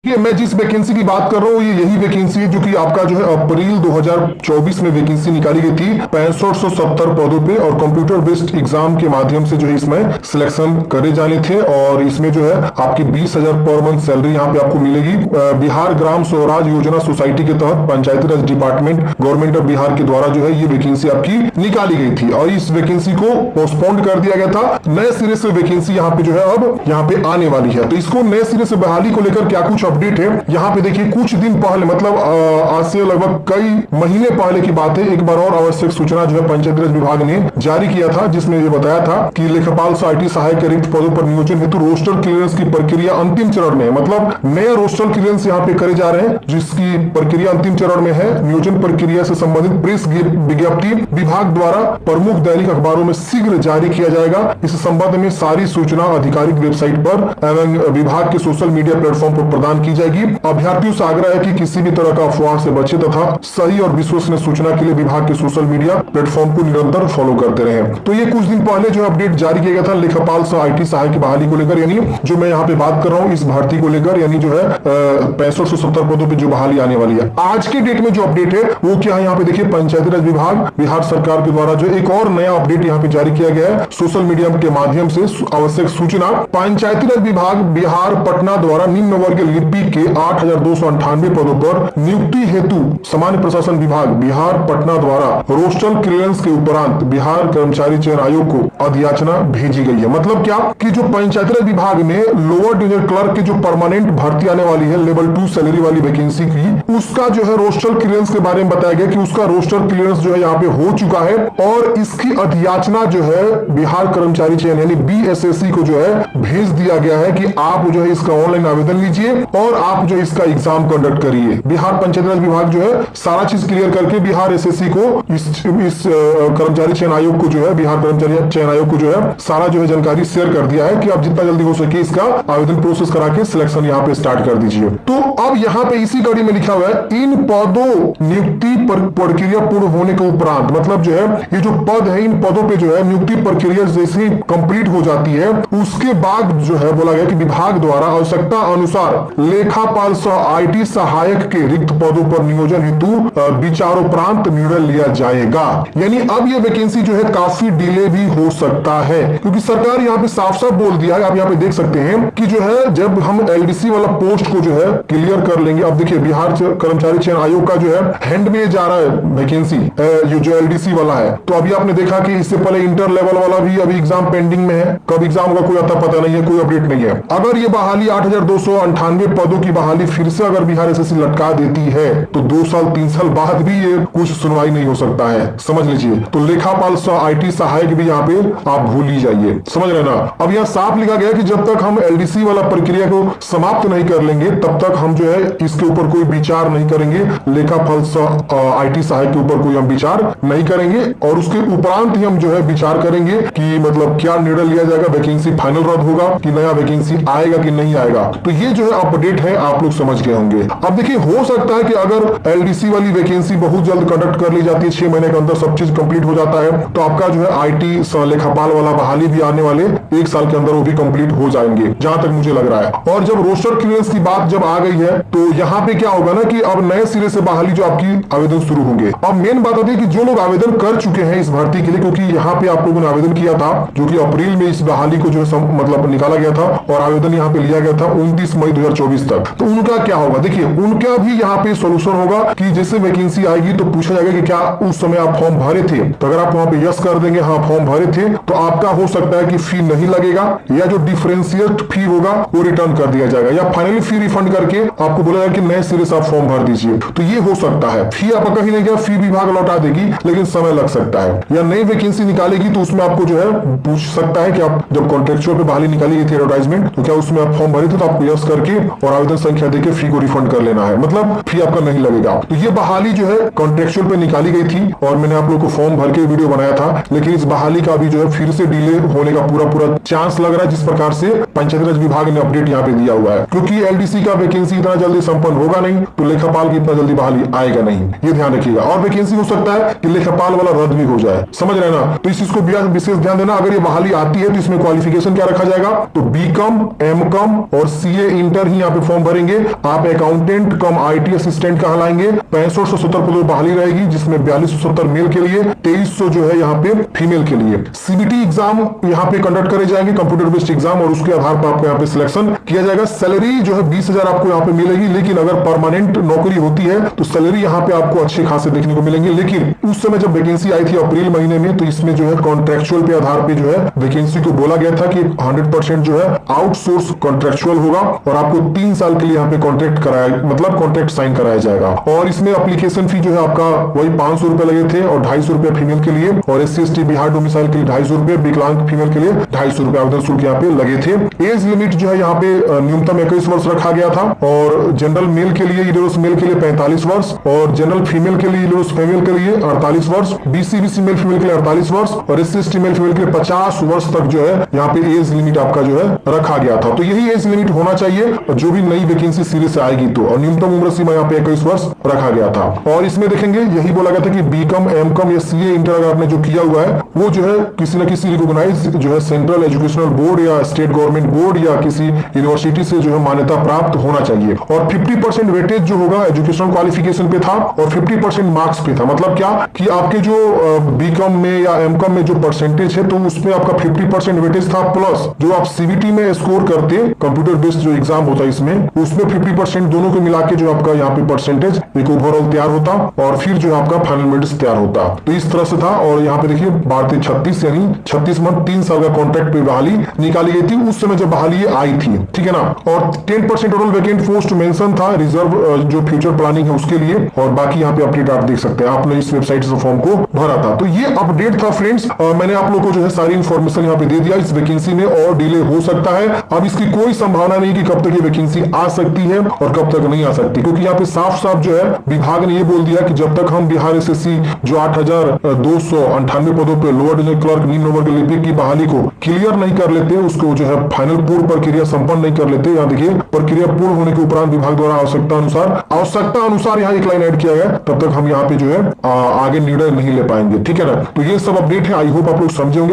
ये मैं जिस वैकेंसी की बात कर रहा हूँ ये यही वैकेंसी है जो कि आपका जो है अप्रैल 2024 में वैकेंसी निकाली गई थी 6570 पदों पे, और कंप्यूटर बेस्ड एग्जाम के माध्यम से जो है इसमें सिलेक्शन करे जाने थे। और इसमें जो है आपकी 20,000 पर मंथ सैलरी यहाँ पे आपको मिलेगी। बिहार ग्राम स्वराज योजना सोसाइटी के तहत पंचायती राज डिपार्टमेंट गवर्नमेंट ऑफ बिहार के द्वारा जो है ये वैकेंसी आपकी निकाली गई थी, और इस वैकेंसी को पोस्टपोन्ड कर दिया गया था। नए सिरे से वैकेंसी यहाँ पे जो है अब यहाँ पे आने वाली है। तो इसको नए सिरे से बहाली को लेकर क्या कुछ अपडेट है यहाँ पे देखिए। कुछ दिन पहले मतलब आज से लगभग कई महीने पहले की बात है, एक बार और आवश्यक सूचना जो है पंचायती राज विभाग ने जारी किया था, जिसमें ये बताया था कि लेखापाल सह IT सहायक के रिक्त पदों पर नियोजन हेतु रोस्टर क्लियरेंस की प्रक्रिया अंतिम चरण में है। मतलब नए रोस्टर क्लियरेंस यहाँ पे करे जा रहे हैं, जिसकी प्रक्रिया अंतिम चरण में है। नियोजन प्रक्रिया से संबंधित प्रेस विज्ञप्ति विभाग द्वारा प्रमुख दैनिक अखबारों में शीघ्र जारी किया जाएगा। इस संबंध में सारी सूचना आधिकारिक वेबसाइट पर एवं विभाग के सोशल मीडिया प्लेटफॉर्म पर प्रदान की जाएगी। अभ्यर्थियों से आग्रह है कि किसी भी तरह का अफवाह से बचे तथा सही और विश्वसनीय सूचना के लिए विभाग के सोशल मीडिया प्लेटफॉर्म को निरंतर फॉलो करते रहे। तो ये कुछ दिन पहले जो अपडेट जारी किया गया था लेखापाल सह IT सहायक की बहाली को लेकर, यानी जो मैं यहाँ पे बात कर रहा हूँ इस भर्ती को लेकर, यानी जो है 6570 पदों पर जो बहाली आने वाली है। आज के डेट में जो अपडेट है वो क्या है, यहाँ पे देखिए पंचायती राज विभाग बिहार सरकार के द्वारा जो एक और नया अपडेट यहाँ पे जारी किया गया है सोशल मीडिया के माध्यम से। आवश्यक सूचना, पंचायती राज विभाग बिहार पटना द्वारा निम्न वर्ग लिपिक के 8,298 पदों पर नियुक्ति हेतु सामान्य प्रशासन विभाग बिहार पटना द्वारा रोस्टर क्लियरेंस के उपरांत बिहार कर्मचारी चयन आयोग को अधियाचना भेजी गई है। मतलब क्या कि जो पंचायती राज विभाग में लोअर डिविजन क्लर्क की जो परमानेंट भर्ती आने वाली है लेवल 2 सैलरी वाली वैकेंसी की, उसका जो है रोस्टर क्लियरेंस के बारे में बताया गया कि उसका रोस्टर क्लियरेंस जो है यहाँ पे हो चुका है, और इसकी अधियाचना जो है बिहार कर्मचारी चयन यानी BSSC को जो है भेज दिया गया है कि आप जो है इसका ऑनलाइन आवेदन लीजिए और आप जो इसका एग्जाम कंडक्ट करिए। बिहार पंचायती राज विभाग जो है सारा चीज क्लियर करके बिहार SSC को इस कर्मचारी चयन आयोग को जो है बिहार कर्मचारी चयन आयोग को जो है सारा जो है जानकारी शेयर कर दिया है कि आप जितना जल्दी हो सके इसका आवेदन प्रोसेस करा के सिलेक्शन यहाँ पे स्टार्ट कर दीजिए। तो अब यहाँ पे इसी कड़ी में लिखा हुआ है इन पदों नियुक्ति प्रक्रिया पूर्ण होने के उपरांत, मतलब जो है ये जो पद है इन पदों पे जो है नियुक्ति प्रक्रिया जैसे कंप्लीट हो जाती है उसके बाद जो है बोला गया कि विभाग द्वारा आवश्यकता अनुसार लेखापाल सह IT सहायक के रिक्त पदों पर नियोजन हेतु विचारोपरांत निर्णय लिया जाएगा। यानी अब ये वैकेंसी जो है काफी डिले भी हो सकता है, क्योंकि सरकार यहाँ पे साफ साफ बोल दिया है। आप यहाँ पे देख सकते हैं कि जो है जब हम LDC वाला पोस्ट को जो है क्लियर कर लेंगे, अब देखिए बिहार कर्मचारी चयन आयोग का जो है हैंड में जा रहा है वैकेंसी ये जो LDC वाला है। तो अभी आपने देखा कि इससे पहले इंटर लेवल वाला भी अभी एग्जाम पेंडिंग में है, कब एग्जाम का कोई आता पता नहीं है, कोई अपडेट नहीं है। अगर ये बहाली 8,298 पदों की बहाली फिर से अगर बिहार SSC लटका देती है तो 2 साल 3 साल बाद भी ये कुछ सुनवाई नहीं हो सकता है, समझ लीजिए। तो लेखापाल सह IT सहायक भी यहाँ पे आप भूल ही जाइए, समझ रहे ना। अब यहाँ साफ लिखा गया कि जब तक हम LDC वाला प्रक्रिया को समाप्त नहीं कर लेंगे तब तक हम जो है इसके ऊपर कोई विचार नहीं करेंगे। लेखापाल सह IT सहायक के ऊपर कोई हम विचार नहीं करेंगे, और उसके उपरांत ही हम जो है विचार करेंगे कि मतलब क्या निर्णय लिया जाएगा, वैकेंसी फाइनल रद्द होगा कि नया वैकेंसी आएगा कि नहीं आएगा। तो ये जो है अपडेट है, आप लोग समझ गए होंगे। अब देखिए हो सकता है कि अगर LDC वाली वैकेंसी बहुत जल्द कंडक्ट कर ली जाती है, 6 महीने के अंदर सब चीज कंप्लीट हो जाता है, तो आपका जो है IT सह लेखापाल वाला बहाली भी आने वाले 1 साल के अंदर वो भी कंप्लीट हो जाएंगे, जहां तक मुझे लग रहा है। और जब रोस्टर क्लियरेंस की बात जब आ गई है तो यहाँ पे क्या होगा ना कि अब नए सिरे से बहाली जो आपकी आवेदन शुरू होंगे। अब मेन बात आती है कि जो लोग आवेदन कर चुके हैं इस भर्ती के लिए, क्योंकि यहाँ पे आप लोगों ने आवेदन किया था जो कि अप्रैल में इस बहाली को जो है मतलब निकाला गया था और आवेदन यहाँ पे लिया गया था 29 मई 2024 तक। तो उनका क्या होगा, देखिए उनका भी यहाँ पे सोल्यूशन होगा कि जैसे वैकेंसी आएगी तो पूछा जाएगा कि क्या उस समय आप फॉर्म भरे थे, तो अगर आप वहां पे यस कर देंगे हाँ फॉर्म भरे थे, तो आपका हो सकता है कि फी नहीं लगेगा, या जो डिफरेंशिएट फी होगा वो रिटर्न कर दिया जाएगा, या फाइनली फी रिफंड करके आपको बोला जाएगा कि नए सिरे से आप फॉर्म भर दीजिए। तो ये हो सकता है। फी आपका कहीं नहीं गया, फी विभाग लौटा देगी, लेकिन समय लग सकता है। या नई वैकेंसी निकालेगी तो उसमें आपको जो है पूछ सकता है कि आप जब कॉन्ट्रेक्चुअल पे बहाली निकाली गई थी एडवर्टाइजमेंट, तो क्या उसमें आप फॉर्म भरे थे, तो आपको यस करके और आवेदन संख्या देके फी को रिफंड कर लेना है, मतलब फी आपका नहीं लगेगा। तो ये बहाली जो है कॉन्ट्रेक्चुअल पे निकाली गई थी और मैंने आप लोग को फॉर्म भर के वीडियो बनाया था, लेकिन इस बहाली का भी जो है फिर से डिले होने का पूरा चांस लग रहा है, जिस प्रकार से पंचायती राज विभाग ने अपडेट यहाँ पे दिया हुआ है। क्योंकि LDC का वैकेंसी इतना जल्दी संपन्न होगा नहीं, तो लेखापाल की इतना जल्दी बहाली आएगा नहीं, ये ध्यान रखिएगा। और वैकेंसी हो सकता है कि लेखापाल वाला रद्द भी हो जाए, समझ रहे ना। तो इस चीज को विशेष ध्यान देना। अगर ये बहाली आती है तो इसमें क्वालिफिकेशन क्या रखा जाएगा, तो BCom, MCom और CA इंटर ही यहाँ यहाँ पे फॉर्म भरेंगे। आप अकाउंटेंट कम IT असिस्टेंट कहलाएंगे। 6570 पदों बहाली रहेगी, जिसमें 4270 मेल के लिए, 2300 जो है यहाँ पे फीमेल के लिए। CBT एग्जाम यहाँ पे कंडक्ट करे जाएंगे, कंप्यूटर बेस्ड एग्जाम, और उसके आधार पर आपको यहाँ पे सिलेक्शन किया जाएगा। सैलरी जो है 20,000 आपको यहाँ पे मिलेगी, लेकिन अगर परमानेंट नौकरी होती है तो सैलरी यहाँ पे आपको अच्छे खासे देखने को मिलेंगे। लेकिन उस समय जब वैकेंसी आई थी अप्रैल महीने में, तो इसमें जो है कॉन्ट्रेक्चुअल पे आधार पे जो है वैकेंसी को बोला गया था कि 100% जो है आउटसोर्स कॉन्ट्रेक्चुअल होगा, और आपको 3 साल के लिए यहाँ पे कॉन्ट्रैक्ट कराया, मतलब कॉन्ट्रैक्ट साइन कराया जाएगा। और इसमें एप्लीकेशन फी जो है आपका वही 500 रुपए लगे थे, और 250 रुपए फीमेल के लिए, और SC/ST बिहार डोमिसाइल के लिए 250 रुपए, विकलांग फीमेल के लिए 250 रुपए आवेदन शुल्क यहाँ पे लगे थे। एज लिमिट जो है यहाँ पे न्यूनतम 21 वर्ष रखा गया था, और जनरल मेल के लिए, इलेरोस मेल के लिए 45 वर्ष, और जनरल फीमेल के लिए, इलेरोस फीमेल के लिए 48 वर्ष, BC मेल फीमेल के लिए 48 वर्ष, और SC/ST मेल फीमेल के लिए 50 वर्ष तक जो है यहाँ पे एज लिमिट आपका जो है रखा गया था। तो यही एज लिमिट होना चाहिए जो भी नई वैकेंसी सीरीज से आएगी तो, और न्यूनतम उम्र सीमा यहाँ पे 21 वर्ष रखा गया था। और इसमें देखेंगे यही बोला गया था कि BCom, MCom या CA इंटर अगर आपने जो किया हुआ है, वो जो है किसी न किसी रिकॉग्नाइज जो है सेंट्रल एजुकेशनल बोर्ड या स्टेट गवर्नमेंट बोर्ड या किसी यूनिवर्सिटी से जो है मान्यता प्राप्त होना चाहिए। और 50% वेटेज जो होगा एजुकेशनल क्वालिफिकेशन पे था, और 50% मार्क्स पे था। मतलब क्या कि आपके जो BCom में या MCom में जो परसेंटेज है, तो उसमें आपका 50% वेटेज था, प्लस जो आप CBT में स्कोर करते, कंप्यूटर बेस्ड जो एग्जाम होता है इसमें, उसमें 50% दोनों को मिला के जो आपका यहाँ पे परसेंटेज एक ओवरऑल तैयार होता, और फिर जो आपका फाइनल मेरिट्स तैयार होता। तो इस तरह से था। और यहाँ पे देखिए 12-36 यानी 36 मंथ 3 साल का कॉन्ट्रैक्ट पे बहाली निकाली गई थी उस समय जब बहाली आई थी, ठीक है ना। और 10% टोटल वैकेंट पोस्ट मेंशन था रिजर्व जो फ्यूचर प्लानिंग है उसके लिए, और बाकी यहाँ पे अपडेट आप देख सकते हैं। आपने इस वेबसाइट से फॉर्म को भरा था। तो ये अपडेट था फ्रेंड्स, मैंने आप लोगों को जो है सारी इन्फॉर्मेशन यहाँ पे दे दिया। इस वैकेंसी में और डिले हो सकता है, अब इसकी कोई संभावना नहीं कि कब तक ये वैकेंसी आ सकती है और कब तक नहीं आ सकती, क्योंकि यहाँ पे साफ साफ जो है विभाग ने ये बोल दिया कि जब तक हम बिहार SSC जो 8,298 पदों पे लोअर डिवीजन क्लर्क निम्न वर्ग लिपिक की बहाली को क्लियर नहीं कर लेते, उसको जो है फाइनल पूर्ण प्रक्रिया संपन्न नहीं कर लेते, यहाँ देखिए प्रक्रिया पूर्ण होने के उपरांत विभाग द्वारा आवश्यकता अनुसार यहाँ एक लाइन ऐड किया गया, तब तक हम यहाँ पे जो है आगे निर्णय नहीं ले पाएंगे, ठीक है ना। तो ये सब अपडेट है, आई होप आप लोग समझे होंगे।